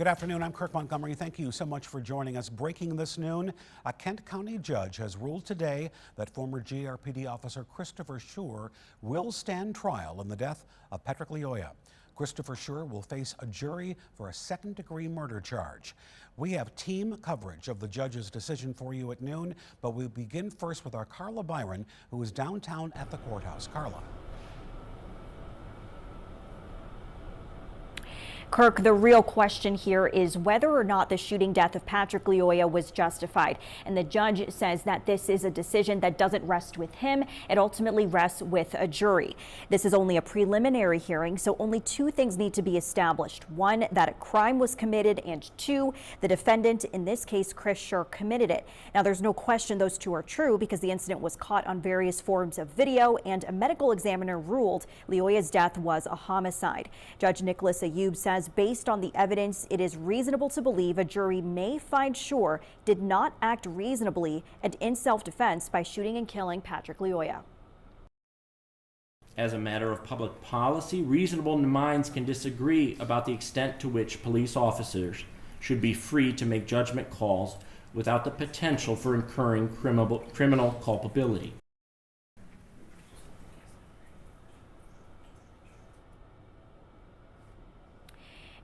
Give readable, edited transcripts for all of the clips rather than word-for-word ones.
Good afternoon. I'm Kirk Montgomery. Thank you so much for joining us. Breaking this noon, a Kent County judge has ruled today that former GRPD officer Christopher Schurr will stand trial in the death of Patrick Lyoya. Christopher Schurr will face a jury for a second-degree murder charge. We have team coverage of the judge's decision for you at noon, but we'll begin first with our Carla Byron, who is downtown at the courthouse. Carla. Kirk, the real question here is whether or not the shooting death of Patrick Lyoya was justified. And the judge says that this is a decision that doesn't rest with him. It ultimately rests with a jury. This is only a preliminary hearing, so only two things need to be established. One, that a crime was committed, and two, the defendant, in this case, Chris Schurr, committed it. Now, there's no question those two are true because the incident was caught on various forms of video, and a medical examiner ruled Lyoya's death was a homicide. Judge Nicholas Ayub says based on the evidence, it is reasonable to believe a jury may find Schurr did not act reasonably and in self-defense by shooting and killing Patrick Lyoya. As a matter of public policy, reasonable minds can disagree about the extent to which police officers should be free to make judgment calls without the potential for incurring criminal culpability.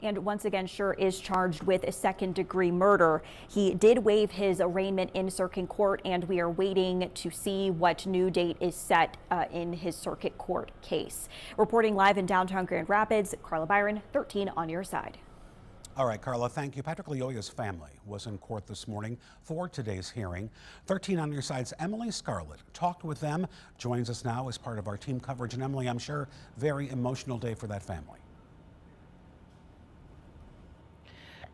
And once again, Schurr is charged with a second-degree murder. He did waive his arraignment in circuit court, and we are waiting to see what new date is set in his circuit court case. Reporting live in downtown Grand Rapids, Carla Byron, 13 on your side. All right, Carla, thank you. Patrick Lyoya's family was in court this morning for today's hearing. 13 on your side's Emily Scarlett talked with them, joins us now as part of our team coverage. And Emily, I'm sure very emotional day for that family.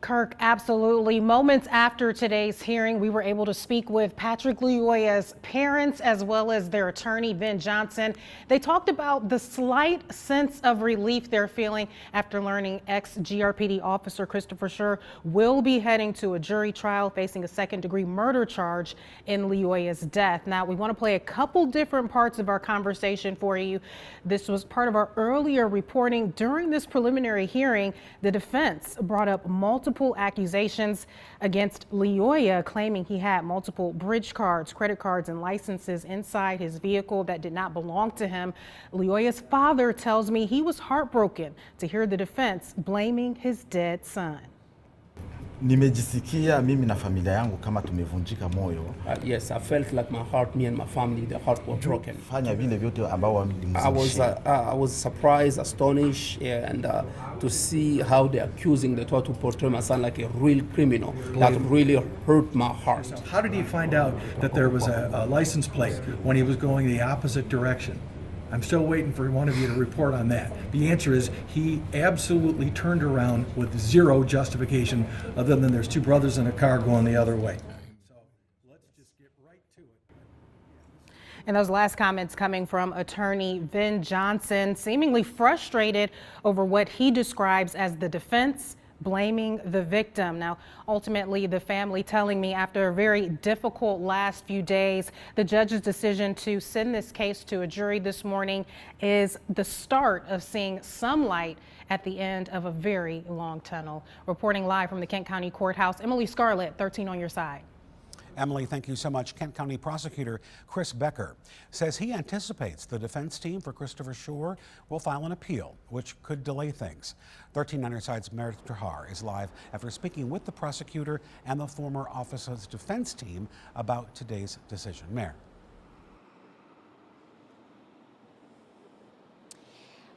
Kirk, absolutely. Moments after today's hearing, we were able to speak with Patrick Lyoya's parents as well as their attorney, Ben Johnson. They talked about the slight sense of relief they're feeling after learning ex-GRPD officer Christopher Schurr will be heading to a jury trial facing a second-degree murder charge in Lyoya's death. Now, we want to play a couple different parts of our conversation for you. This was part of our earlier reporting. During this preliminary hearing, the defense brought up multiple accusations against Lyoya, claiming he had multiple bridge cards, credit cards, and licenses inside his vehicle that did not belong to him. Lyoya's father tells me he was heartbroken to hear the defense blaming his dead son. Nimejisikia mimi na familia yangu kama tumevunjika moyo. Yes, I felt like my heart, me and my family, the heart were broken. Fanya vile vyote ambao I was surprised, astonished, and to see how they're accusing the to portray my son like a real criminal. That really hurt my heart. How did he find out that there was a license plate when he was going the opposite direction? I'm still waiting for one of you to report on that. The answer is he absolutely turned around with zero justification other than there's two brothers in a car going the other way. So let's just get right to it. And those last comments coming from attorney Ben Johnson, seemingly frustrated over what he describes as the defense blaming the victim. Now, ultimately, the family telling me after a very difficult last few days, the judge's decision to send this case to a jury this morning is the start of seeing some light at the end of a very long tunnel. Reporting live from the Kent County Courthouse, Emily Scarlett, 13 on your side. Emily, thank you so much. Kent County Prosecutor Chris Becker says he anticipates the defense team for Christopher Schurr will file an appeal, which could delay things. 13 on your side's Meredith Trahar is live after speaking with the prosecutor and the former officer's defense team about today's decision. Mayor.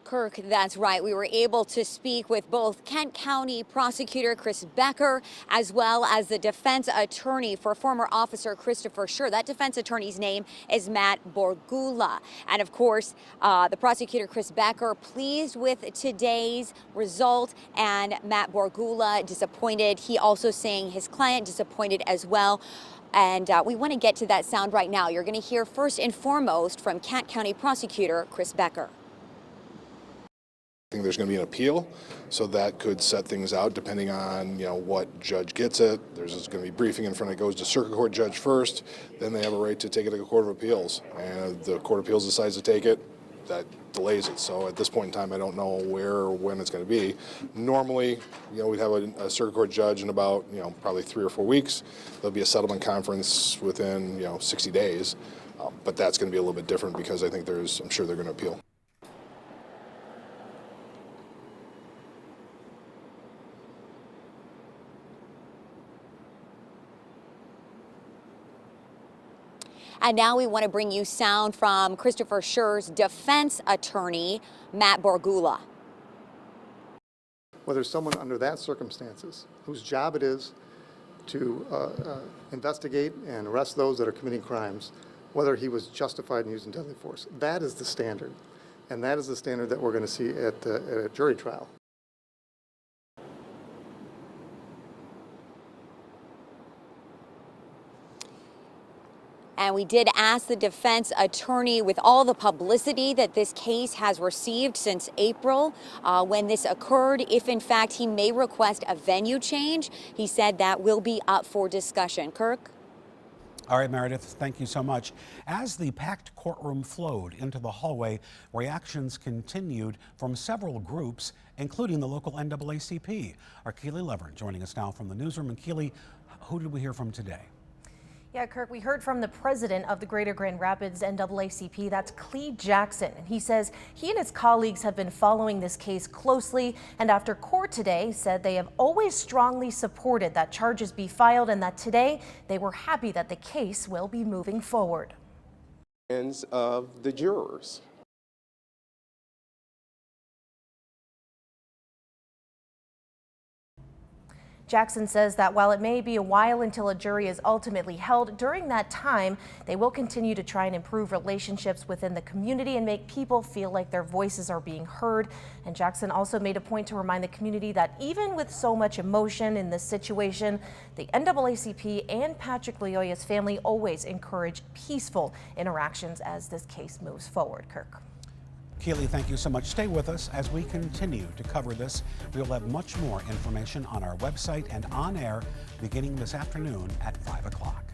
Kirk, that's right. We were able to speak with both Kent County Prosecutor Chris Becker as well as the defense attorney for former officer Christopher Schurr. That defense attorney's name is Matt Borgula. And of course, the prosecutor Chris Becker pleased with today's result, and Matt Borgula disappointed. He also saying his client disappointed as well. And we want to get to that sound right now. You're going to hear first and foremost from Kent County Prosecutor Chris Becker. I think there's going to be an appeal, so that could set things out depending on what judge gets it. There's going to be briefing in front. It goes to circuit court judge first, then they have a right to take it to the Court of Appeals, and the Court of Appeals decides to take it. that delays it. So at this point in time, I don't know where or when it's going to be. Normally, we'd have a circuit court judge in about, probably 3 or 4 weeks. There'll be a settlement conference within, 60 days. But that's going to be a little bit different because I think I'm sure they're going to appeal. And now we want to bring you sound from Christopher Schurr's defense attorney, Matt Borgula. Whether someone under that circumstances, whose job it is to investigate and arrest those that are committing crimes, whether he was justified in using deadly force, that is the standard. And that is the standard that we're going to see at a jury trial. And we did ask the defense attorney, with all the publicity that this case has received since April, when this occurred, if in fact he may request a venue change. He said that will be up for discussion. Kirk? All right, Meredith, thank you so much. As the packed courtroom flowed into the hallway, reactions continued from several groups, including the local NAACP. Our Keely Levern joining us now from the newsroom. And Keely, who did we hear from today? Yeah, Kirk, we heard from the president of the Greater Grand Rapids NAACP, that's Clee Jackson. He says he and his colleagues have been following this case closely, and after court today said they have always strongly supported that charges be filed and that today they were happy that the case will be moving forward. Of the jurors. Jackson says that while it may be a while until a jury is ultimately held, during that time, they will continue to try and improve relationships within the community and make people feel like their voices are being heard. And Jackson also made a point to remind the community that even with so much emotion in this situation, the NAACP and Patrick Lyoya's family always encourage peaceful interactions as this case moves forward. Kirk. Keely, thank you so much. Stay with us as we continue to cover this. We'll have much more information on our website and on air beginning this afternoon at 5 o'clock.